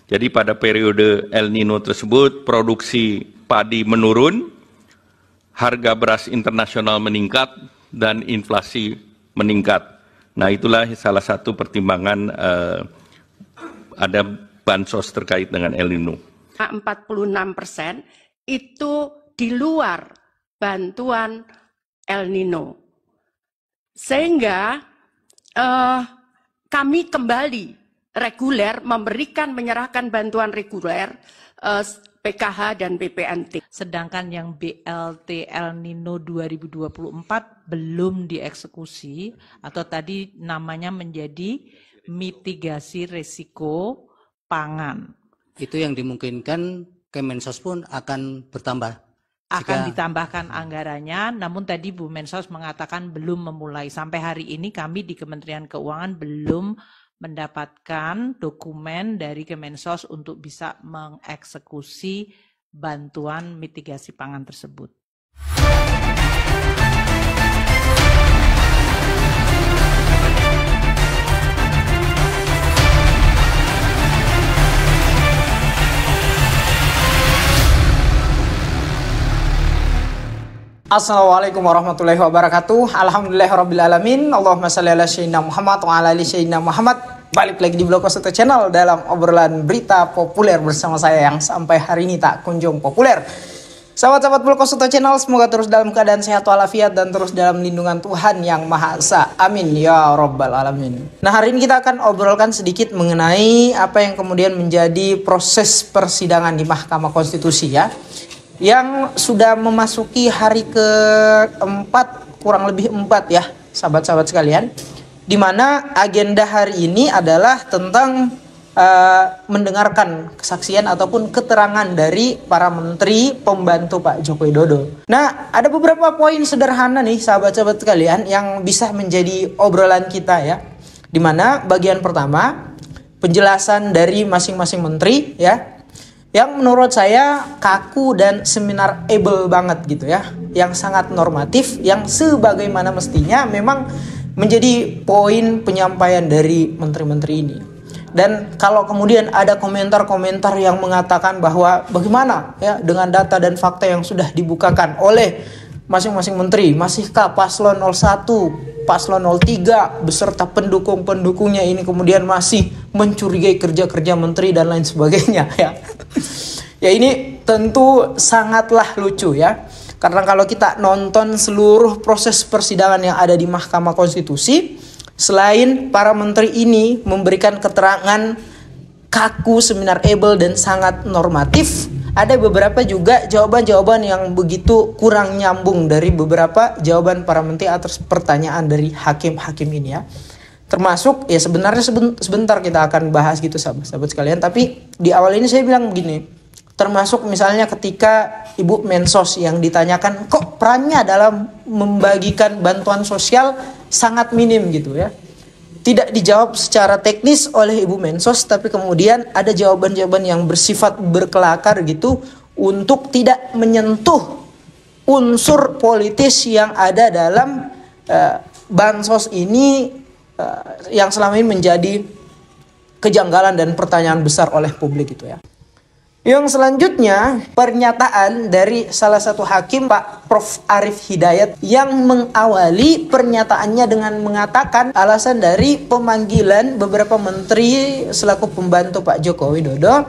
Jadi pada periode El Nino tersebut produksi padi menurun, harga beras internasional meningkat, dan inflasi meningkat. Nah, itulah salah satu pertimbangan ada bansos terkait dengan El Nino. 46% itu di luar bantuan El Nino. Sehingga kami kembali reguler menyerahkan bantuan reguler PKH dan BPNT. Sedangkan yang BLT El Nino 2024 belum dieksekusi atau tadi namanya menjadi mitigasi risiko pangan. Itu yang dimungkinkan Kemensos pun akan bertambah. Akan ditambahkan anggarannya, namun tadi Bu Mensos mengatakan belum memulai. Sampai hari ini kami di Kementerian Keuangan belum mendapatkan dokumen dari Kemensos untuk bisa mengeksekusi bantuan mitigasi pangan tersebut. Assalamualaikum warahmatullahi wabarakatuh. Alhamdulillahirrabbilalamin. Allahumma shalli ala sayyidina Muhammad wa ala ali sayyidina Muhammad. Balik lagi di Blog 1 Channel dalam obrolan berita populer bersama saya yang sampai hari ini tak kunjung populer. Sahabat-sahabat Blog 1 Channel, semoga terus dalam keadaan sehat walafiat dan terus dalam lindungan Tuhan Yang Maha Esa. Amin ya rabbal alamin. Nah, hari ini kita akan obrolkan sedikit mengenai apa yang kemudian menjadi proses persidangan di Mahkamah Konstitusi ya, yang sudah memasuki hari keempat, kurang lebih 4 ya sahabat-sahabat sekalian, di mana agenda hari ini adalah tentang mendengarkan kesaksian ataupun keterangan dari para menteri pembantu Pak Joko Widodo. Nah, ada beberapa poin sederhana nih sahabat-sahabat sekalian yang bisa menjadi obrolan kita ya, di mana bagian pertama penjelasan dari masing-masing menteri ya, yang menurut saya kaku dan seminarable banget gitu ya, yang sangat normatif, yang sebagaimana mestinya memang menjadi poin penyampaian dari menteri-menteri ini. Dan kalau kemudian ada komentar-komentar yang mengatakan bahwa bagaimana ya dengan data dan fakta yang sudah dibukakan oleh masing-masing menteri, masihkah paslon 01, paslon 03 beserta pendukung-pendukungnya ini kemudian masih mencurigai kerja-kerja menteri dan lain sebagainya ya. Ya, ini tentu sangatlah lucu ya. Karena kalau kita nonton seluruh proses persidangan yang ada di Mahkamah Konstitusi, selain para menteri ini memberikan keterangan kaku, seminarable dan sangat normatif, ada beberapa juga jawaban-jawaban yang begitu kurang nyambung dari beberapa jawaban para menteri atas pertanyaan dari hakim-hakim ini ya. Termasuk ya sebenarnya sebentar kita akan bahas gitu sahabat-sahabat sekalian, tapi di awal ini saya bilang begini. Termasuk misalnya ketika Ibu Mensos yang ditanyakan kok perannya dalam membagikan bantuan sosial sangat minim gitu ya. Tidak dijawab secara teknis oleh Ibu Mensos, tapi kemudian ada jawaban-jawaban yang bersifat berkelakar gitu untuk tidak menyentuh unsur politis yang ada dalam bansos ini, yang selama ini menjadi kejanggalan dan pertanyaan besar oleh publik gitu ya. Yang selanjutnya pernyataan dari salah satu hakim Pak Prof. Arief Hidayat yang mengawali pernyataannya dengan mengatakan alasan dari pemanggilan beberapa menteri selaku pembantu Pak Joko Widodo,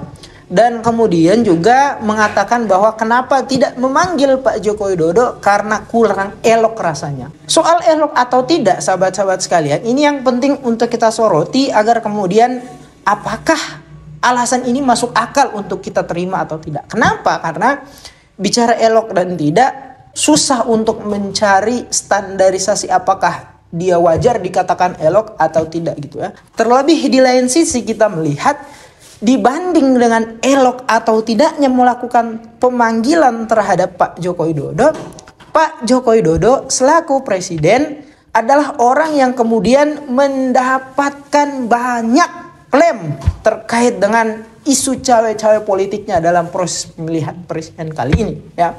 dan kemudian juga mengatakan bahwa kenapa tidak memanggil Pak Joko Widodo karena kurang elok rasanya. Soal elok atau tidak sahabat-sahabat sekalian, ini yang penting untuk kita soroti agar kemudian apakah alasan ini masuk akal untuk kita terima atau tidak. Kenapa? Karena bicara elok dan tidak, susah untuk mencari standarisasi apakah dia wajar dikatakan elok atau tidak gitu ya. Terlebih di lain sisi kita melihat dibanding dengan elok atau tidaknya melakukan pemanggilan terhadap Pak Joko Widodo, Pak Joko Widodo selaku presiden adalah orang yang kemudian mendapatkan banyak klaim terkait dengan isu cawe-cawe politiknya dalam proses pemilihan presiden kali ini ya.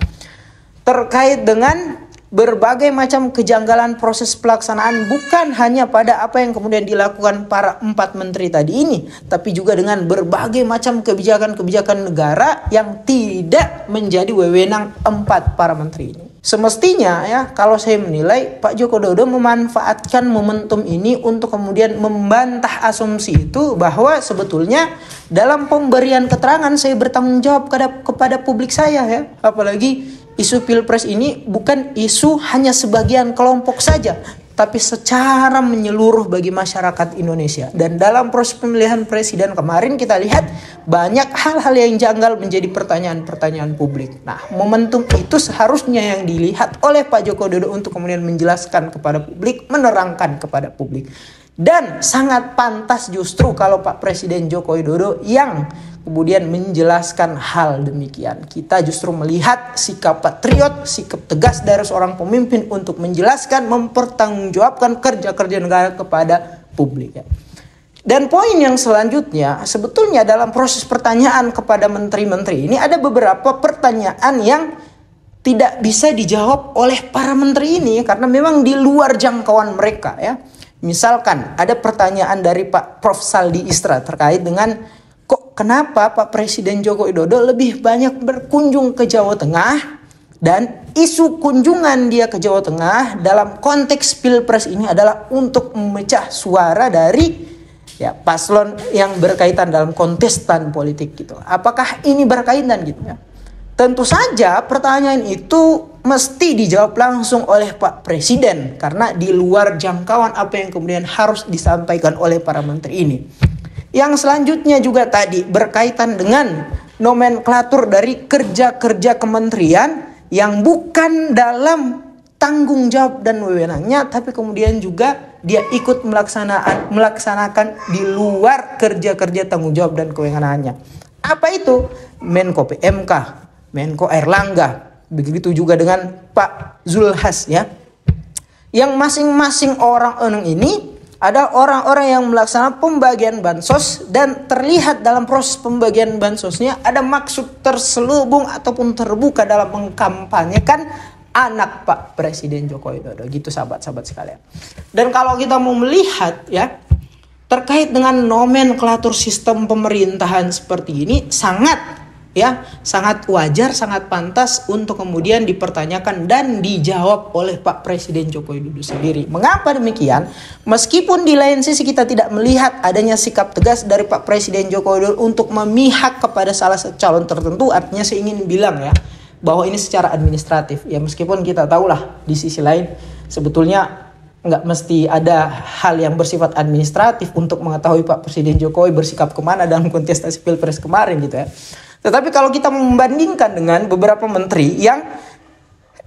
Terkait dengan berbagai macam kejanggalan proses pelaksanaan bukan hanya pada apa yang kemudian dilakukan para 4 menteri tadi ini, tapi juga dengan berbagai macam kebijakan-kebijakan negara yang tidak menjadi wewenang 4 para menteri ini. Semestinya ya, kalau saya menilai Pak Joko Widodo memanfaatkan momentum ini untuk kemudian membantah asumsi itu bahwa sebetulnya dalam pemberian keterangan saya bertanggung jawab kepada publik saya ya. Apalagi isu Pilpres ini bukan isu hanya sebagian kelompok saja, tapi secara menyeluruh bagi masyarakat Indonesia. Dan dalam proses pemilihan presiden kemarin kita lihat banyak hal-hal yang janggal menjadi pertanyaan-pertanyaan publik. Nah, momentum itu seharusnya yang dilihat oleh Pak Joko Widodo untuk kemudian menjelaskan kepada publik, menerangkan kepada publik. Dan sangat pantas justru kalau Pak Presiden Joko Widodo yang kemudian menjelaskan hal demikian. Kita justru melihat sikap patriot, sikap tegas dari seorang pemimpin untuk menjelaskan, mempertanggungjawabkan kerja-kerja negara kepada publik. Dan poin yang selanjutnya, sebetulnya dalam proses pertanyaan kepada menteri-menteri ini ada beberapa pertanyaan yang tidak bisa dijawab oleh para menteri ini karena memang di luar jangkauan mereka ya. Misalkan ada pertanyaan dari Pak Prof. Saldi Isra terkait dengan kenapa Pak Presiden Joko Widodo lebih banyak berkunjung ke Jawa Tengah, dan isu kunjungan dia ke Jawa Tengah dalam konteks Pilpres ini adalah untuk memecah suara dari ya paslon yang berkaitan dalam kontestan politik gitu. Apakah ini berkaitan gitu ya? Tentu saja pertanyaan itu mesti dijawab langsung oleh Pak Presiden karena di luar jangkauan apa yang kemudian harus disampaikan oleh para menteri ini. Yang selanjutnya juga tadi berkaitan dengan nomenklatur dari kerja-kerja kementerian yang bukan dalam tanggung jawab dan wewenangnya, tapi kemudian juga dia ikut melaksanakan di luar kerja-kerja tanggung jawab dan kewenangannya. Apa itu? Menko PMK, Menko Airlangga, begitu juga dengan Pak Zulhas ya. Yang masing-masing orang ini ada orang-orang yang melaksanakan pembagian bansos dan terlihat dalam proses pembagian bansosnya ada maksud terselubung ataupun terbuka dalam mengkampanyekan anak Pak Presiden Joko Widodo gitu sahabat-sahabat sekalian. Dan kalau kita mau melihat ya terkait dengan nomenklatur sistem pemerintahan seperti ini sangat wajar, sangat pantas untuk kemudian dipertanyakan dan dijawab oleh Pak Presiden Joko Widodo sendiri. Mengapa demikian? Meskipun di lain sisi kita tidak melihat adanya sikap tegas dari Pak Presiden Joko Widodo untuk memihak kepada salah satu calon tertentu, artinya saya ingin bilang ya bahwa ini secara administratif. Ya meskipun kita tahulah di sisi lain sebetulnya nggak mesti ada hal yang bersifat administratif untuk mengetahui Pak Presiden Jokowi bersikap kemana dalam kontestasi Pilpres kemarin gitu ya. Tetapi kalau kita membandingkan dengan beberapa menteri yang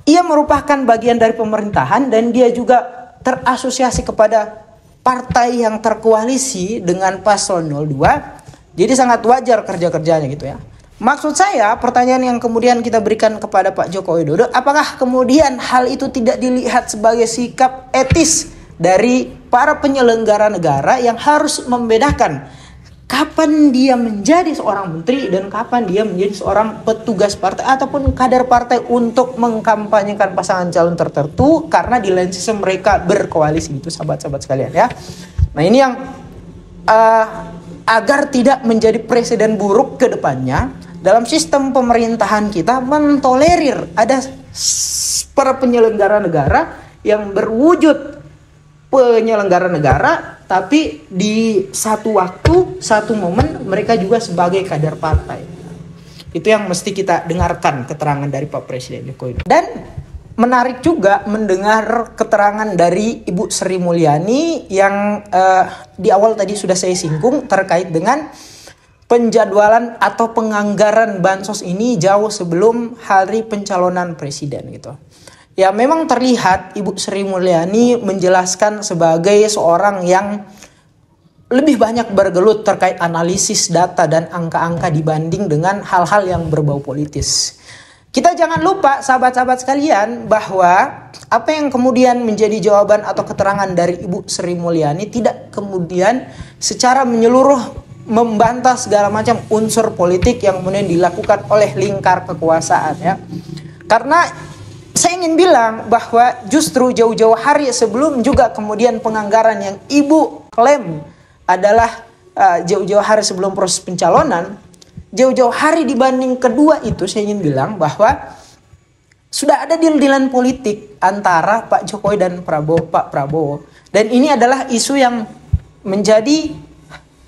ia merupakan bagian dari pemerintahan dan dia juga terasosiasi kepada partai yang terkoalisi dengan paslon 02, jadi sangat wajar kerja-kerjanya gitu ya. Maksud saya pertanyaan yang kemudian kita berikan kepada Pak Joko Widodo, apakah kemudian hal itu tidak dilihat sebagai sikap etis dari para penyelenggara negara yang harus membedakan kapan dia menjadi seorang menteri dan kapan dia menjadi seorang petugas partai ataupun kader partai untuk mengkampanyekan pasangan calon tertentu karena di lain sisi mereka berkoalisi itu sahabat-sahabat sekalian ya. Nah ini yang agar tidak menjadi presiden buruk ke depannya dalam sistem pemerintahan kita mentolerir ada para penyelenggara negara yang berwujud penyelenggara negara tapi di satu waktu, satu momen mereka juga sebagai kader partai. Itu yang mesti kita dengarkan keterangan dari Pak Presiden Jokowi. Dan menarik juga mendengar keterangan dari Ibu Sri Mulyani yang di awal tadi sudah saya singgung terkait dengan penjadwalan atau penganggaran bansos ini jauh sebelum hari pencalonan presiden gitu. Ya memang terlihat Ibu Sri Mulyani menjelaskan sebagai seorang yang lebih banyak bergelut terkait analisis data dan angka-angka dibanding dengan hal-hal yang berbau politis. Kita jangan lupa sahabat-sahabat sekalian bahwa apa yang kemudian menjadi jawaban atau keterangan dari Ibu Sri Mulyani tidak kemudian secara menyeluruh membantah segala macam unsur politik yang kemudian dilakukan oleh lingkar kekuasaan ya. Karena saya ingin bilang bahwa justru jauh-jauh hari sebelum juga kemudian penganggaran yang Ibu klaim adalah jauh-jauh hari sebelum proses pencalonan, jauh-jauh hari dibanding kedua itu saya ingin bilang bahwa sudah ada deal-dealan politik antara Pak Jokowi dan Pak Prabowo. Dan ini adalah isu yang menjadi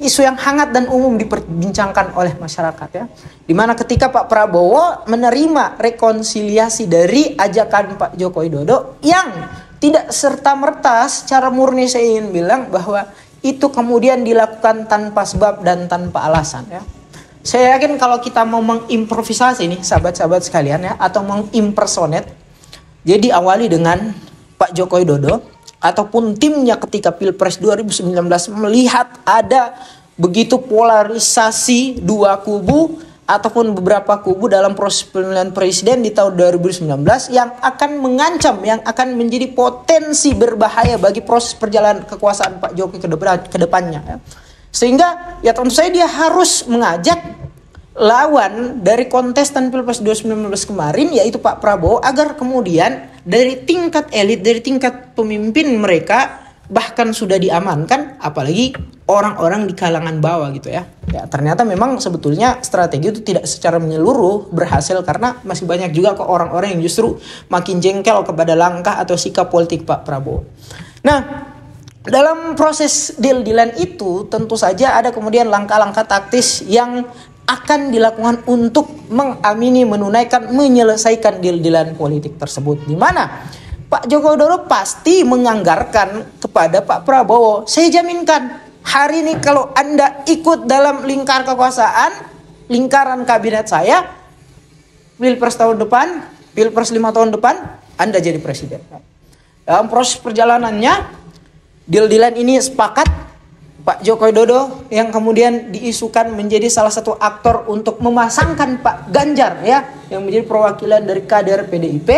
isu yang hangat dan umum diperbincangkan oleh masyarakat ya. Dimana ketika Pak Prabowo menerima rekonsiliasi dari ajakan Pak Joko Widodo yang tidak serta-merta secara murni, saya ingin bilang bahwa itu kemudian dilakukan tanpa sebab dan tanpa alasan ya. Saya yakin kalau kita mau mengimprovisasi nih sahabat-sahabat sekalian ya, atau mengimpersonate, jadi awali dengan Pak Joko Widodo ataupun timnya ketika Pilpres 2019 melihat ada begitu polarisasi dua kubu ataupun beberapa kubu dalam proses pemilihan presiden di tahun 2019 yang akan mengancam, yang akan menjadi potensi berbahaya bagi proses perjalanan kekuasaan Pak Jokowi ke depannya ya. Sehingga ya tentu saja dia harus mengajak lawan dari kontestan Pilpres 2019 kemarin, yaitu Pak Prabowo, agar kemudian dari tingkat elit, dari tingkat pemimpin mereka bahkan sudah diamankan, apalagi orang-orang di kalangan bawah gitu ya. Ya ternyata memang sebetulnya strategi itu tidak secara menyeluruh berhasil, karena masih banyak juga kok orang-orang yang justru makin jengkel kepada langkah atau sikap politik Pak Prabowo. Nah, dalam proses deal-dealan itu tentu saja ada kemudian langkah-langkah taktis yang akan dilakukan untuk mengamini, menunaikan, menyelesaikan deal-dealan politik tersebut. Di mana Pak Joko Widodo pasti menganggarkan kepada Pak Prabowo, saya jaminkan hari ini kalau Anda ikut dalam lingkar kekuasaan, lingkaran kabinet saya, Pilpres tahun depan, Pilpres 5 tahun depan, Anda jadi presiden. Dalam proses perjalanannya, deal-dealan ini sepakat Pak Joko Widodo yang kemudian diisukan menjadi salah satu aktor untuk memasangkan Pak Ganjar ya, yang menjadi perwakilan dari kader PDIP,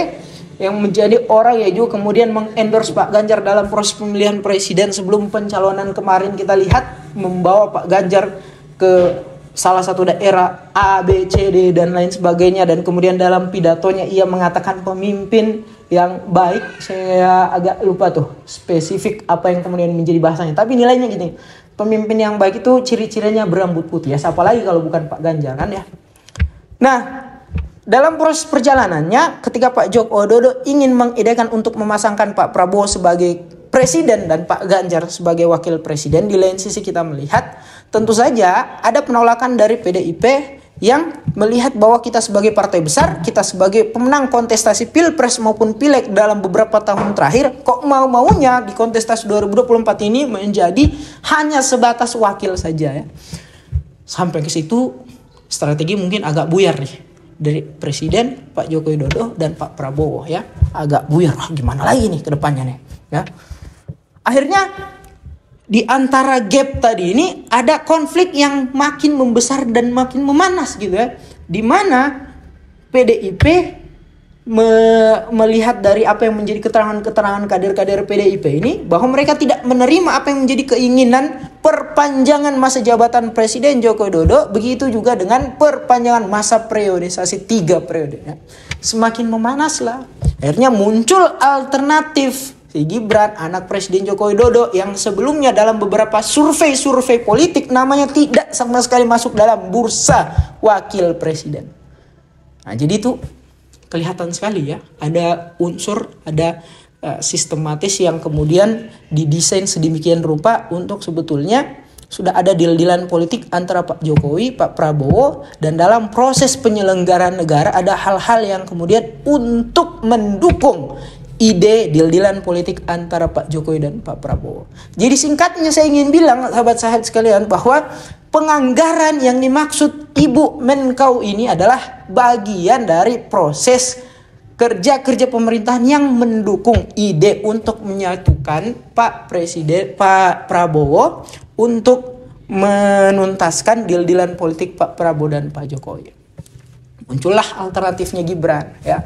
yang menjadi orang yang juga kemudian mengendorse Pak Ganjar dalam proses pemilihan presiden sebelum pencalonan kemarin. Kita lihat membawa Pak Ganjar ke salah satu daerah A, B, C, D dan lain sebagainya, dan kemudian dalam pidatonya ia mengatakan pemimpin yang baik. Saya agak lupa tuh spesifik apa yang kemudian menjadi bahasanya, tapi nilainya gini, pemimpin yang baik itu ciri-cirinya berambut putih ya, siapa lagi kalau bukan Pak Ganjar kan ya. Nah, dalam proses perjalanannya ketika Pak Joko Widodo ingin mengidekan untuk memasangkan Pak Prabowo sebagai presiden dan Pak Ganjar sebagai wakil presiden, di lain sisi kita melihat tentu saja ada penolakan dari PDIP yang melihat bahwa kita sebagai partai besar, kita sebagai pemenang kontestasi Pilpres maupun Pileg dalam beberapa tahun terakhir, kok mau-maunya di kontestasi 2024 ini menjadi hanya sebatas wakil saja ya. Sampai ke situ strategi mungkin agak buyar nih dari Presiden Pak Joko Widodo dan Pak Prabowo ya. Agak buyar, gimana lagi nih ke depannya nih ya. Akhirnya di antara gap tadi ini ada konflik yang makin membesar dan makin memanas gitu ya. Di mana PDIP melihat dari apa yang menjadi keterangan-keterangan kader-kader PDIP ini, bahwa mereka tidak menerima apa yang menjadi keinginan perpanjangan masa jabatan Presiden Joko Widodo, begitu juga dengan perpanjangan masa periodisasi 3 periode ya. Semakin memanas lah. Akhirnya muncul alternatif Gibran, anak Presiden Joko Widodo, yang sebelumnya dalam beberapa survei politik namanya tidak sama sekali masuk dalam bursa wakil presiden. Nah, jadi itu kelihatan sekali ya, ada unsur, ada sistematis yang kemudian didesain sedemikian rupa untuk sebetulnya sudah ada deal-dealan politik antara Pak Jokowi, Pak Prabowo, dan dalam proses penyelenggaraan negara ada hal-hal yang kemudian untuk mendukung ide deal-dealan politik antara Pak Jokowi dan Pak Prabowo. Jadi singkatnya saya ingin bilang sahabat-sahabat sekalian bahwa penganggaran yang dimaksud Ibu Menkau ini adalah bagian dari proses kerja-kerja pemerintahan yang mendukung ide untuk menyatukan Pak Presiden, Pak Prabowo untuk menuntaskan deal-dealan politik Pak Prabowo dan Pak Jokowi. Muncullah alternatifnya Gibran ya.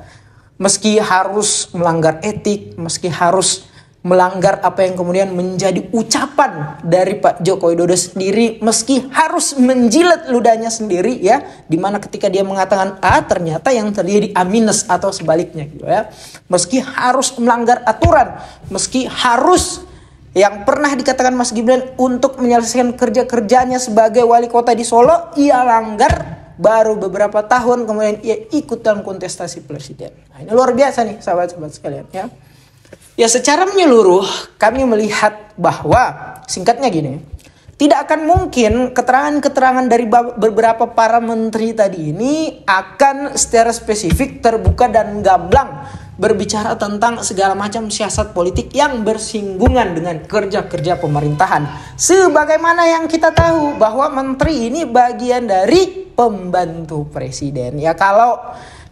Meski harus melanggar etik, meski harus melanggar apa yang kemudian menjadi ucapan dari Pak Joko Widodo sendiri, meski harus menjilat ludahnya sendiri ya, dimana ketika dia mengatakan A ternyata yang terjadi A minus atau sebaliknya gitu ya. Meski harus melanggar aturan, meski harus yang pernah dikatakan Mas Gibran untuk menyelesaikan kerja-kerjanya sebagai wali kota di Solo, ia langgar. Baru beberapa tahun kemudian ia ikut dalam kontestasi presiden. Nah, ini luar biasa nih sahabat-sahabat sekalian ya. Ya secara menyeluruh kami melihat bahwa singkatnya gini, tidak akan mungkin keterangan-keterangan dari beberapa para menteri tadi ini akan secara spesifik, terbuka dan gamblang berbicara tentang segala macam siasat politik yang bersinggungan dengan kerja-kerja pemerintahan. Sebagaimana yang kita tahu bahwa menteri ini bagian dari pembantu presiden. Ya kalau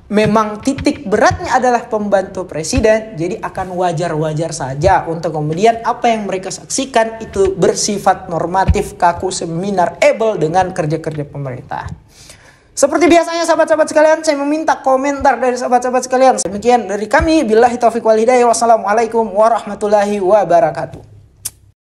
memang titik beratnya adalah pembantu presiden, jadi akan wajar-wajar saja untuk kemudian apa yang mereka saksikan itu bersifat normatif, kaku, seminar-able dengan kerja-kerja pemerintah. Seperti biasanya sahabat-sahabat sekalian, saya meminta komentar dari sahabat-sahabat sekalian. Demikian dari kami, billahi taufiq wal hidayah, wassalamualaikum warahmatullahi wabarakatuh.